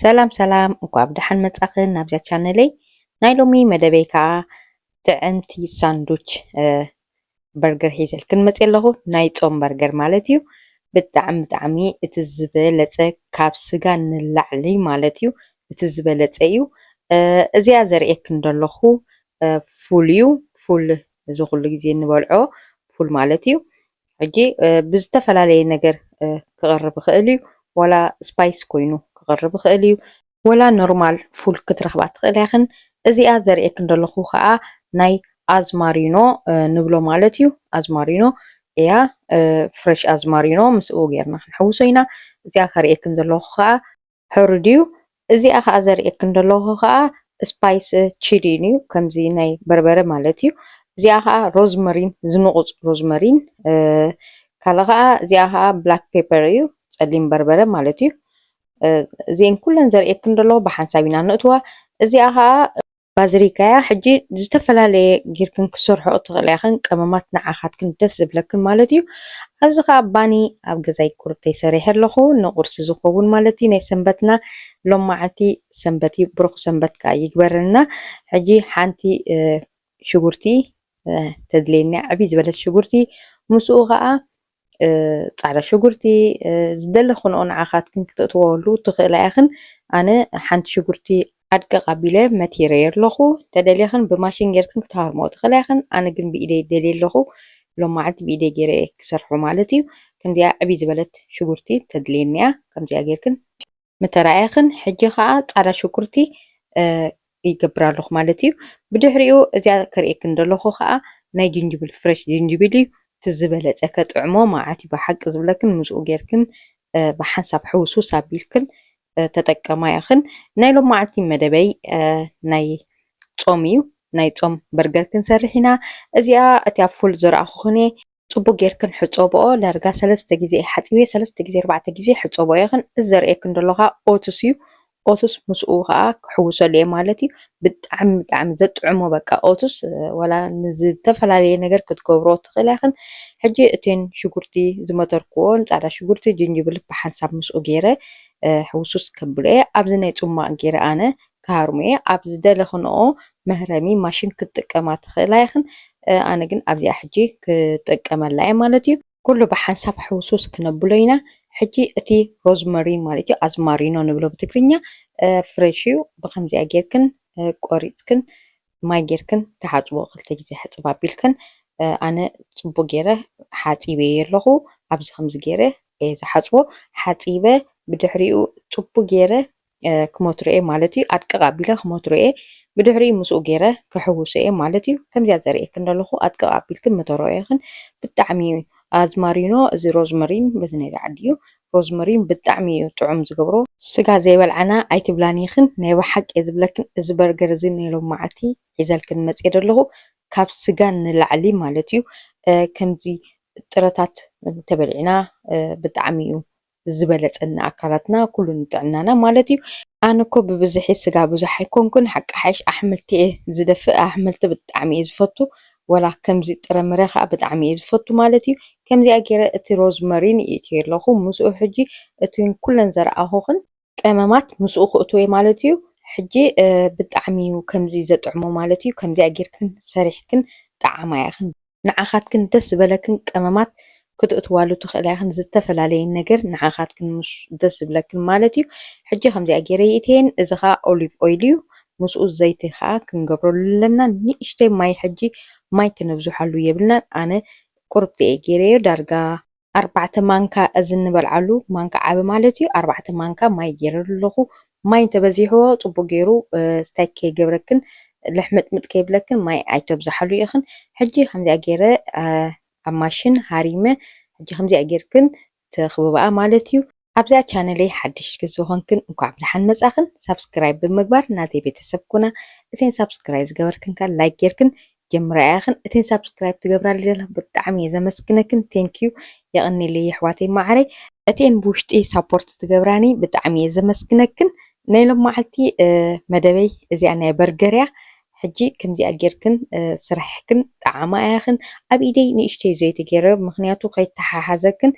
ሰላም ሰላም እንኳ ብድሓን መጻኽን ናብዚያ ቻነለይ ናይ ሎሚ መደበይ ከዓ ጥዕምቲ ሳንዱች በርገር ሒዘል ክንመጽ ኣለኹ። ናይ ጾም በርገር ማለት እዩ። ብጣዕሚ እቲ ዝበለጸ ካብ ስጋ ንላዕሊ ማለት እዩ እቲ ዝበለጸ እዩ። እዚኣ ዘርኤክን ዘለኹ ፉል እዩ። ፉል እዚ ኩሉ ግዜ እንበልዖ ፉል ማለት እዩ። ሕጂ ብዝተፈላለየ ነገር ክቐርብ ይኽእል እዩ። ዋላ ስፓይስ ኮይኑ ክቐርብ ይኽእል እዩ። ወላ ኖርማል ፉል ክትረኽባ ትኽእል ኢኽን። እዚኣ ዘርኤክን ዘለኹ ከዓ ናይ ኣዝማሪኖ ንብሎ ማለት እዩ። ኣዝማሪኖ እያ ፍሬሽ ኣዝማሪኖ ምስኡ ጌርና ክንሕውሶ ኢና። እዚኣ ከርኤክን ዘለኹ ከዓ ሕሩድ እዩ። እዚኣ ከዓ ዘርኤክን ዘለኹ ከዓ ስፓይስ ቺሊ እዩ። ከምዚ ናይ በርበረ ማለት እዩ። እዚኣ ከዓ ሮዝመሪን ዝንቁፅ ሮዝመሪን ካልእ ከዓ እዚኣ ከዓ ብላክ ፔፐር እዩ። ጸሊም በርበረ ማለት እዩ። እዚአን ኩለን ዘርኤክን ዘሎ ብሓንሳብ ኢና ነእትዋ። እዚኣ ከዓ ባዝሪካ እያ። ሕጂ ዝተፈላለየ ጌርክን ክሰርሖ ትኽእል ኢኽን ቀመማት ንዓኻትክን ደስ ዝብለክን ማለት እዩ። ኣብዚ ከዓ ባኒ ኣብ ገዛይ ቁርጠይ ሰሪሐ ኣለኹ ንቁርሲ ዝኸውን ማለት እዩ። ናይ ሰንበትና ሎም መዓልቲ ሰንበት እዩ። ብሩኽ ሰንበት ከዓ ይግበረልና። ሕጂ ሓንቲ ሽጉርቲ ተድልየኒ ዕብይ ዝበለት ሽጉርቲ ምስኡ ከዓ ጻዕዳ ሽጉርቲ ዝደለኹንኦ ንዓኻትክን ክትእትወሉ ትኽእላ ኢኽን። ኣነ ሓንቲ ሽጉርቲ ኣድቅቕ ኣቢለ መቲረየ ኣለኹ። ተደልየኽን ብማሽን ጌርክን ክትሃርምኦ ትኽእላ ኢኽን። ኣነ ግን ብኢደይ ደልየ ኣለኹ ሎም መዓልቲ ብኢደይ ገይረ ክሰርሖ ማለት እዩ። ከምዚኣ ዕብይ ዝበለት ሽጉርቲ ተድልየኒ እያ። ከምዚኣ ጌርክን ምተራእየኽን። ሕጂ ከዓ ጻዕዳ ሽጉርቲ ይገብር ኣለኹ ማለት እዩ። ብድሕሪኡ እዚኣ ከርኤክን ዘለኹ ከዓ ናይ ጅንጅብል ፍሬሽ ጅንጅብል እዩ። እቲ ዝበለጸ ከጥዕሞ መዓት ብሓቂ ዝብለክን ምስኡ ጌርክን ብሓንሳብ ሕውሱስ ኣቢልክን ተጠቀማ ኢኽን። ናይ ሎም መዓልቲ መደበይ ናይ ጾም እዩ። ናይ ጾም በርገር ክንሰርሕ ኢና። እዚኣ እቲ ኣብ ፉል ዘረኣኹኽን ጽቡቕ ጌርክን ሕጸብኦ ዳርጋ 3 ግዜ ሓጺበ 3 ግዜ 4 ግዜ ሕጸብኦ ኢኽን። እዚ ዘርኤክን ዘሎ ከዓ ኦትስ እዩ። ኦትስ ምስኡ ከዓ ክሕውሰሉ እየ ማለት እዩ። ብጣዕሚ ዘጥዕሞ በቃ ኦትስ ወላ ንዝተፈላለየ ነገር ክትገብሮ ትኽእል ኢኽን። ሕጂ እተን ሽጉርቲ ዝመተርክዎን ጻዕዳ ሽጉርቲ ጅንጅብል ብሓንሳብ ምስኡ ገይረ ሕውሱስ ከብሎ እየ። ኣብዚ ናይ ጽማቕ ገይረ ኣነ ክሃርሞ እየ። ኣብ ዝደለኽንኦ መህረሚ ማሽን ክትጥቀማ ትኽእላ ኢኽን። ኣነ ግን ኣብዚኣ ሕጂ ክጥቀመላ እየ ማለት እዩ። ኩሉ ብሓንሳብ ሕውሱስ ክነብሎ ኢና። ሕጂ እቲ ሮዝመሪን ማለት እዩ ኣዝማሪኖ ንብሎ ብትግርኛ ፍሬሽ እዩ። ብከምዚኣ ጌርክን ቆሪፅክን ማይ ጌርክን ተሓጽቦ 2 ግዜ ሕጽብ ኣቢልክን ኣነ ጽቡቕ ገይረ ሓጺበ ኣለኹ። ኣብዚ ከምዚ ገይረ ዝሓጽቦ ሓጺበ ብድሕሪኡ ጽቡቕ ገይረ ክመትሮ እየ ማለት እዩ። ኣድቅቕ ኣቢለ ክመትሮ እየ። ብድሕሪኡ ምስኡ ገይረ ክሕውሶ እየ ማለት እዩ። ከምዚኣ ዘርኤክን ዘለኹ ኣድቅቕ ኣቢልክን መተሮ ኢኽን። ብጣዕሚ ኣዝማሪኖ እዚ ሮዝመሪን በዚ ናይ ዝዓዲ እዩ። ሮዝመሪን ብጣዕሚ እዩ ጥዑም ዝገብሮ። ስጋ ዘይበልዓና ኣይትብላን ኢኽን። ናይ ብሓቂ እየ ዝብለክን። እዚ በርገር እዚ ናይ ሎም መዓልቲ ሒዘልክን መጽእ ኣለኹ ካብ ስጋ ንላዕሊ ማለት እዩ። ከምዚ ጥረታት ተበሊዕና ብጣዕሚ እዩ ዝበለጸና ኣካላትና ኩሉ ንጥዕናና ማለት እዩ። ኣነ እኮ ብብዝሒ ስጋ ብዙሕ ኣይኮንኩን። ሓቂ ሓይሽ ኣሕምልቲ እየ ዝደፍእ። ኣሕምልቲ ብጣዕሚ እየ ዝፈቱ። ወላ ከምዚ ጥረምረ ከዓ ብጣዕሚ እየ ዝፈቱ ማለት እዩ። ከምዚኣ ገይረ እቲ ሮዝመሪን እትዮ ኣለኹ ምስኡ ሕጂ እቲ ኩለን ዘረኣኹኽን ቀመማት ምስኡ ክእትዎ ማለት እዩ። ሕጂ ብጣዕሚ እዩ ከምዚ ዘጥዕሞ ማለት እዩ። ከምዚኣ ጌርክን ሰሪሕክን ጣዕማ ኢኽን ንዓኻትክን ደስ ዝበለክን ቀመማት ክትእትዋሉ ትኽእላ ኢኽን። ዝተፈላለየ ነገር ንዓኻትክን ደስ ዝብለክን ማለት እዩ። ሕጂ ከምዚኣ ገይረ ይእትየን። እዚ ከዓ ኦሊቭ ኦይል እዩ። ምስኡ ዘይቲ ከዓ ክንገብረሉ ኣለና። ንእሽተይ ማይ ሕጂ ማይ ክነብዝሓሉ የብልናን። ኣነ ቁርብቲ እየ ገይረዮ ዳርጋ 4 ማንካ እዚ እንበልዓሉ ማንካ ዓበ ማለት እዩ። 4 ማንካ ማይ ገይረሉ ኣለኹ። ማይ እንተበዚሕዎ ጽቡቕ ገይሩ ስታይ ከይገብረክን ልሕምጥምጥ ከይብለክን ማይ ኣይተብዝሓሉ ኢኽን። ሕጂ ከምዚኣ ገይረ ኣብ ማሽን ሃሪመ ሕጂ ከምዚኣ ጌርክን ተኽብብኣ ማለት እዩ። ኣብዚኣ ቻነለይ ሓድሽ ክዝኾንክን እንኳዕ ብድሓን መጻኽን ሳብስክራይብ ብምግባር ናተይ ቤተሰብ ኩና። እተን ሳብስክራይብ ዝገበርክን ካል ላይክ ጌርክን ጀምራያ ኢኽን። እተን ሳብስክራይብ ትገብራሊ ዘለኹ ብጣዕሚ እየ ዘመስግነክን። ቴንኪዩ የቕኒለይ ኣሕዋተይ ማዕረይ። እተን ብውሽጢ ሳፖርት ትገብራኒ ብጣዕሚ እየ ዘመስግነክን። ናይ ሎም መዓልቲ መደበይ እዚኣ ናይ በርገር እያ። ሕጂ ከምዚኣ ጌርክን ስራሕክን ጣዕማ ኢኽን። ኣብ ኢደይ ንእሽተይ ዘይቲ ገይረ ምክንያቱ ከይተሓሓዘክን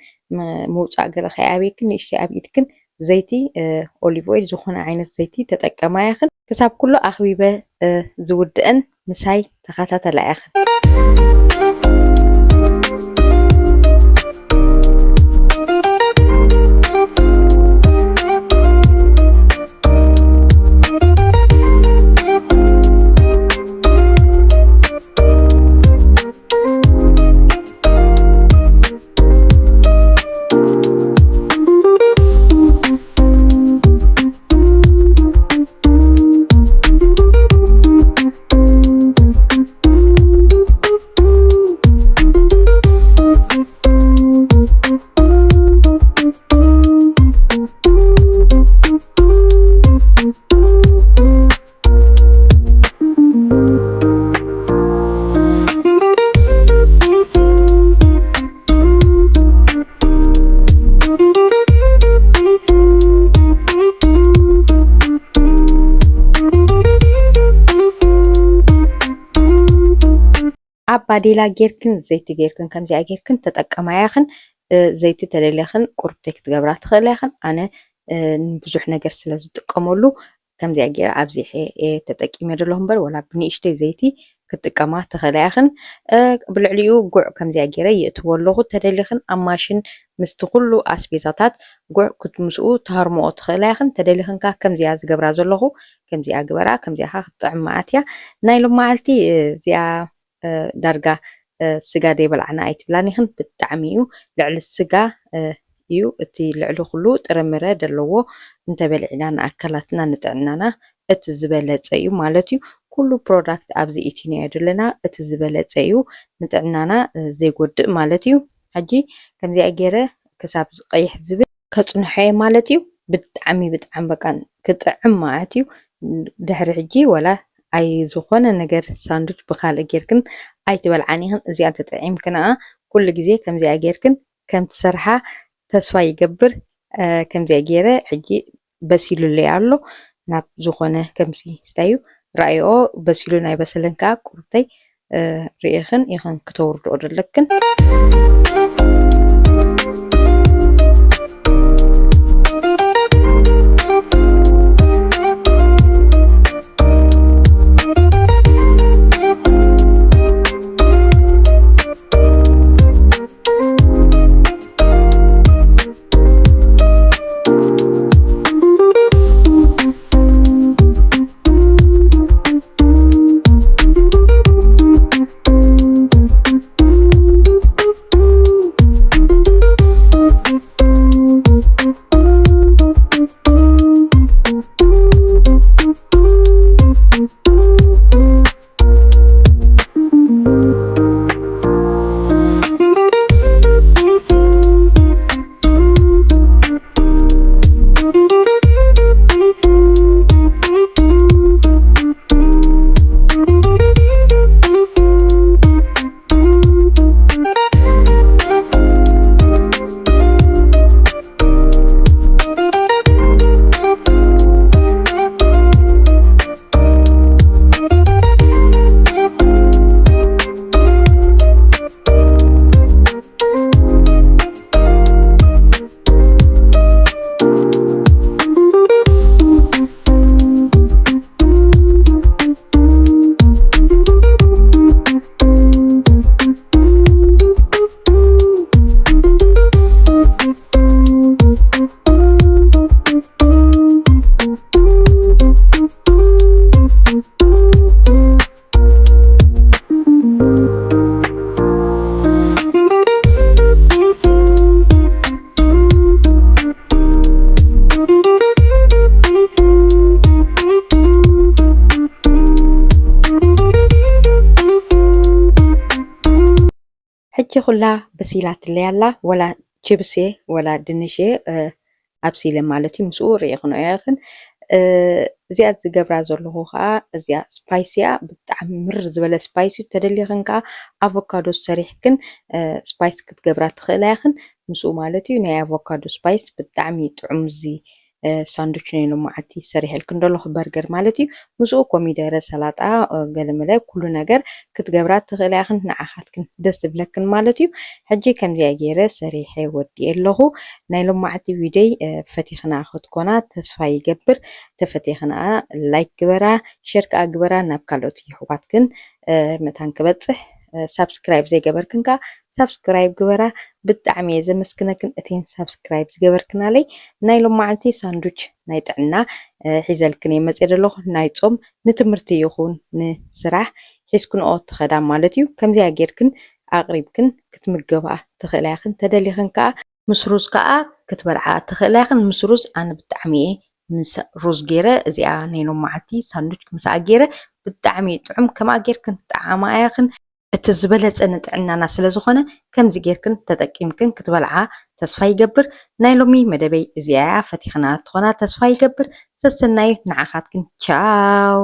ምውፃእ ገለ ከይኣብየክን ንእሽተይ ኣብ ኢድክን ዘይቲ ኦሊቭ ኦይል ዝኾነ ዓይነት ዘይቲ ተጠቀማ ይኽን ክሳብ ኩሉ ኣኽቢበ ዝውድእን ምሳይ ተኸታተላ ይኽን ባዴላ ጌርክን ዘይቲ ጌርክን ከምዚኣ ጌርክን ተጠቀማ ይኽን ዘይቲ ተደልይኽን ቁርብተይ ክትገብራ ትኽእል ይኽን ኣነ ብዙሕ ነገር ስለ ዝጥቀመሉ ከምዚኣ ጌራ ኣብዚሐ ተጠቂመ ዘለኹ እምበር ወላ ብንእሽተይ ዘይቲ ክትጥቀማ ትኽእል ይኽን ብልዕሊኡ ጉዕ ከምዚኣ ጌረ የእትዎ ኣለኹ ተደልይኽን ኣብ ማሽን ምስቲ ኩሉ ኣስቤዛታት ጉዕ ክትምስኡ ተሃርምኦ ትኽእል ይኽን ተደልይኽን ካ ከምዚኣ ዝገብራ ዘለኹ ከምዚኣ ግበራ ከምዚኣ ክትጥዕም መዓት እያ ናይ ሎም መዓልቲ እዚኣ ዳርጋ ስጋ ደይበልዓና ኣይትብላን ይኽን ብጣዕሚ እዩ ልዕሊ ስጋ እዩ እቲ ልዕሊ ኩሉ ጥረምረ ዘለዎ እንተበልዕና ንኣካላትና ንጥዕናና እቲ ዝበለፀ እዩ ማለት እዩ ኩሉ ፕሮዳክት ኣብዚ ኢትዮ ዘለና እቲ ዝበለፀ እዩ ንጥዕናና ዘይጎድእ ማለት እዩ ሕጂ ከምዚኣ ገይረ ክሳብ ቀይሕ ዝብል ከፅንሖ ማለት እዩ ብጣዕሚ በቃ ክጥዕም ማለት እዩ ድሕሪ ሕጂ ወላ ኣይ ዝኾነ ነገር ሳንዱች ብካልእ ጌርክን ኣይትበልዓን ይኽን እዚኣ ተጠዒምክና ኩሉ ግዜ ከምዚኣ ጌርክን ከም ትሰርሓ ተስፋ ይገብር ከምዚኣ ገይረ ሕጂ በሲሉለይ ኣሎ ናብ ዝኾነ ከምዚ ስታዩ ራእዮ በሲሉ ናይ በሰለንካ ቁርብተይ ርኢኽን ይኽን ክተውርድኦ ደለክን ሕጂ ኩላ በሲላትለይ ኣላ ወላ ችብስ ወላ ድንሽ ኣብሲለ ማለት እዩ ምስኡ ርኢኽኖ ይኽን እዚኣ ዝገብራ ዘለኹ ከዓ እዚኣ ስፓይስያ ብጣዕሚ ምር ዝበለ ስፓይስ እዩ ተደሊኽን ከዓ ኣቮካዶ ሰሪሕክን ስፓይስ ክትገብራ ትኽእላ ይኽን ምስኡ ማለት እዩ ናይ ኣቮካዶ ስፓይስ ብጣዕሚ ጥዑም እዚ ሳንዱች ናይ ሎማዓንቲ ሰሪሐልክን ዘለኹ በርገር ማለት እዩ ምስኡ ኮሚደረ ሰላጣ ገለመለ ኩሉ ነገር ክትገብራ ትኽእል ኢኽን ንዓኻትክን ደስ ዝብለክን ማለት እዩ ሕጂ ከምዚኣ ገይረ ሰሪሐ ወዲአ ኣለኹ ናይ ሎማዓንቲ ቪድዮይ ፈቲኽና ክትኮና ተስፋ ይገብር ተፈቲኽና ላይክ ግበራ ሼር ከዓ ግበራ ናብ ካልኦት ኣሕዋትክን መታን ክበፅሕ ሳብስክራይብ ዘይገበርክን ከዓ ሳብስክራይብ ግበራ ብጣዕሚ እየ ዘመስግነክን እተን ሳብስክራይብ ዝገበርክናለይ ናይ ሎማዓንቲ ሳንዱች ናይ ጥዕና ሒዘልክን እየ መፅእ ዘለኹ ናይ ፆም ንትምህርቲ ይኹን ንስራሕ ሒዝክንኦ ትኸዳ ማለት እዩ ከምዚኣ ጌርክን ኣቕሪብክን ክትምገባ ትኽእላ ኢኽን ተደሊኽን ከዓ ምስ ሩዝ ከዓ ክትበልዓ ትኽእላ ኢኽን ምስ ሩዝ ኣነ ብጣዕሚ እየ ምስ ሩዝ ገይረ እዚኣ ናይ ሎማዓንቲ ሳንዱች ምስኣ ገይረ ብጣዕሚ ጥዑም ከምኣ ጌርክን ጣዕማ ኢኽን እቲ ዝበለፀ ንጥዕናና ስለ ዝኾነ ከምዚ ጌርክን ተጠቂምክን ክትበልዓ ተስፋ ይገብር ናይ ሎሚ መደበይ እዚኣ ፈቲኽና ትኾና ተስፋ ይገብር ሰሰናይ ንዓኻትክን ቻው